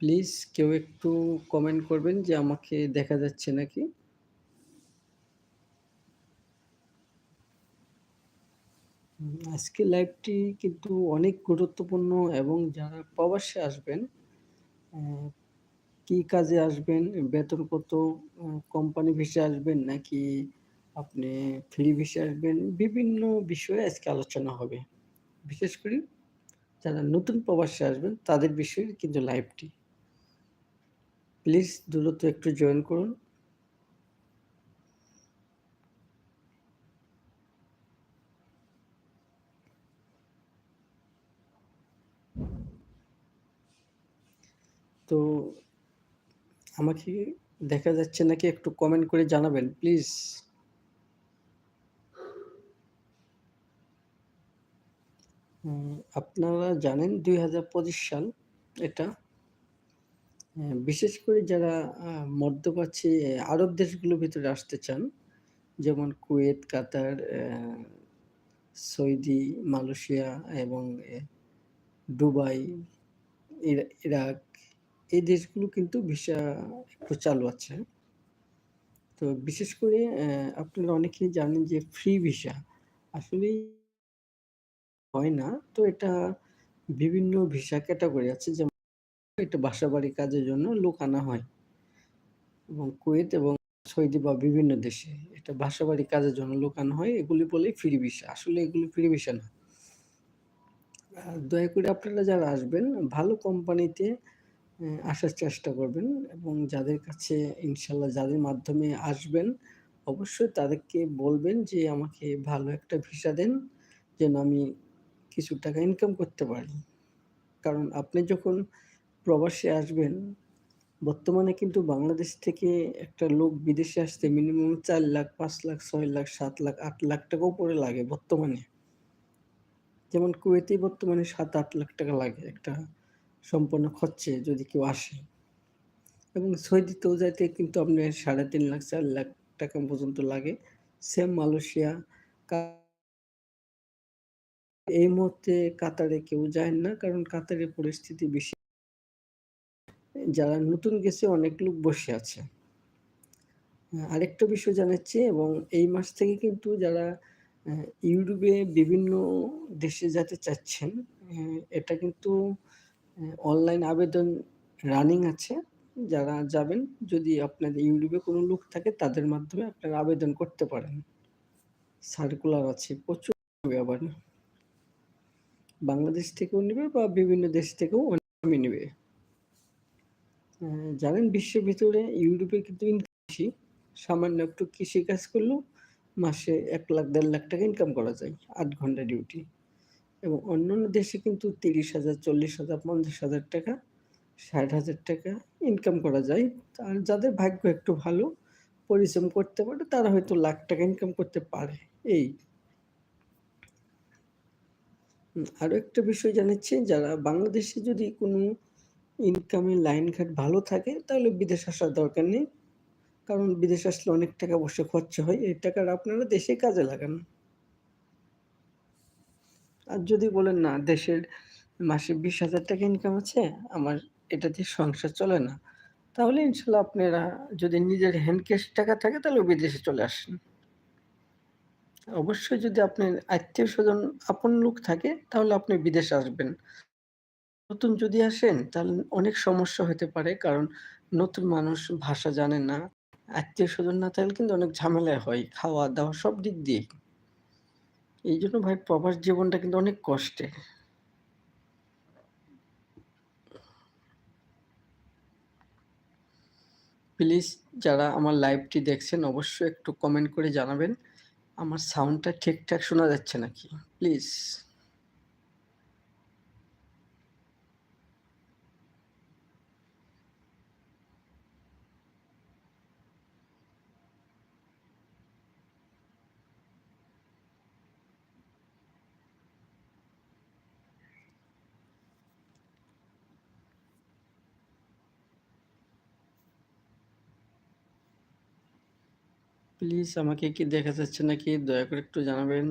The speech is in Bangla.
প্লিজ কেউ একটু কমেন্ট করবেন যে আমাকে দেখা যাচ্ছে নাকি? আজকের লাইভটি কিন্তু অনেক গুরুত্বপূর্ণ এবং যারা প্রবাসে আসবেন, অ্যা কি কাজে আসবেন, বেতন কত, কোম্পানি ভিসায় আসবেন নাকি আপনি ফ্রি ভিসায় আসবেন, বিভিন্ন বিষয়ে আজকে আলোচনা হবে। বিশেষ করে যারা নতুন প্রবাসে আসবেন তাদের বিষয়ে কিন্তু লাইভটি। প্লিজ দ্রুত একটু জয়েন করুন। তো আমাকে দেখা যাচ্ছে নাকি একটু কমেন্ট করে জানাবেন প্লিজ। আপনারা জানেন ২০২৫ সাল এটা। বিশেষ করে যারা মধ্যপ্রাচ্যে আরব দেশগুলোর ভিতরে আসতে চান, যেমন কুয়েত, কাতার, সৌদি, মালয়েশিয়া এবং দুবাই, ইরাক এই দেশগুলো কিন্তু ভিসা একটু চালু আছে। তো বিশেষ করে আপনারা অনেকেই জানেন যে ফ্রি ভিসা আসলেই হয় না। তো এটা বিভিন্ন ভিসা ক্যাটেগরি আছে, যেমন এটা বাসাবাড়ি কাজের জন্য লোক আনা হয় এবং কুয়েত এবং সৌদি বা বিভিন্ন দেশে এটা বাসাবাড়ি কাজের জন্য লোক আনা হয়। এগুলি বলে ফ্রি ভিসা। আসলে এগুলি ফ্রি ভিসা না। দয়া করে আপনারা যারা আসবেন ভালো কোম্পানিতে আসার চেষ্টা করবেন এবং যাদের কাছে ইনশাআল্লাহ যাদের মাধ্যমে আসবেন, অবশ্যই তাদেরকে বলবেন যে আমাকে ভালো একটা ভিসা দেন, যেন আমি কিছু টাকা ইনকাম করতে পারি। কারণ আপনি যখন প্রবাসে আসবেন, বর্তমানে কিন্তু বাংলাদেশ থেকে একটা লোক বিদেশে আসতে মিনিমাম ৪,০০,০০০, ৫,০০,০০০, ৬,০০,০০০, ৭,০০,০০০, ৮,০০,০০০ টাকা উপরে লাগে বর্তমানে। যেমন কুয়েতেই বর্তমানে ৭,০০,০০০, ৮,০০,০০০ লাগে একটা সম্পূর্ণ খরচে যদি কেউ আসে। এবং সৌদিতেও যাইতে কিন্তু আপনার ৩,৫০,০০০, ৪,০০,০০০ টাকা পর্যন্ত লাগে। সেম মালয়েশিয়া, কা এই মুহূর্তে কাতারে কেউ যায় না। কারণ কাতারের পরিস্থিতি বেশি, যারা নতুন গেছে অনেক লোক বসে আছে। আরেকটা বিষয় জানাচ্ছি এবং এই মাস থেকে কিন্তু যারা অ্যা ইউরোপে বিভিন্ন দেশে যেতে চাচ্ছেন, এটা কিন্তু অনলাইন আবেদন রানিং আছে। যারা যাবেন, যদি আপনাদের ইউরোপে কোনো লোক থাকে তাদের মাধ্যমে আপনারা আবেদন করতে পারেন। সার্কুলার আছে, প্রচুর আবার বাংলাদেশ থেকেও নিবে বা বিভিন্ন দেশ থেকেও অনেকে নিবে। জানেন বিশ্বের ভিতরে ইউরোপে কিন্তু ইনকাম বেশি। সামান্য একটু কৃষিকাজ করলেও মাসে ১,০০,০০০, ১,৫০,০০০ টাকা ইনকাম করা যায় ৮ ঘন্টা ডিউটি। এবং অন্যান্য দেশে কিন্তু ৩০,০০০, ৪০,০০০, ৫০,০০০ টাকা, ৬০,০০০ টাকা ইনকাম করা যায়। আর যাদের ভাগ্য একটু ভালো, পরিশ্রম করতে পারে তারা হয়তো লাখ টাকা ইনকাম করতে পারে। এই আরো একটা বিষয় জানাচ্ছি, যারা বাংলাদেশে যদি কোনো ইনকামের লাইনঘাট ভালো থাকে তাহলে বিদেশ আসার দরকার নেই। কারণ বিদেশে আসলে অনেক টাকা অবশ্য খরচা হয়। এই টাকাটা আপনারা দেশে কাজে লাগান। আর যদি বলেন না দেশের মাসে ২০,০০০ টাকা ইনকাম আছে, আমার এটা দিয়ে সংসার চলে না। তাহলে ইনশাআল্লাহ আপনারা যদি নিজের হ্যান্ড ক্যাশ টাকা থাকে তাহলে বিদেশে চলে আসেন। অবশ্যই যদি আপনার আত্মীয়স্বজন আপন লোক থাকে তাহলে আপনি বিদেশে আসবেন। নতুন যদি আসেন তাহলে অনেক সমস্যা হতে পারে। কারণ নতুন মানুষ ভাষা জানে না। আত্মীয়স্বজন না থাকলে কিন্তু অনেক ঝামেলা হয়। খাওয়া-দাওয়া সব দিক দিয়েই। এইজন্য ভাই প্রবাস জীবনটা কিন্তু অনেক কষ্টের। প্লিজ যারা আমার লাইভটি দেখছেন অবশ্যই একটু কমেন্ট করে জানাবেন, আমার সাউন্ডটা ঠিকঠাক শোনা যাচ্ছে নাকি? প্লিজ। প্লিজ আমাকে কি দেখা যাচ্ছে নাকি দয়া করে একটু জানাবেন।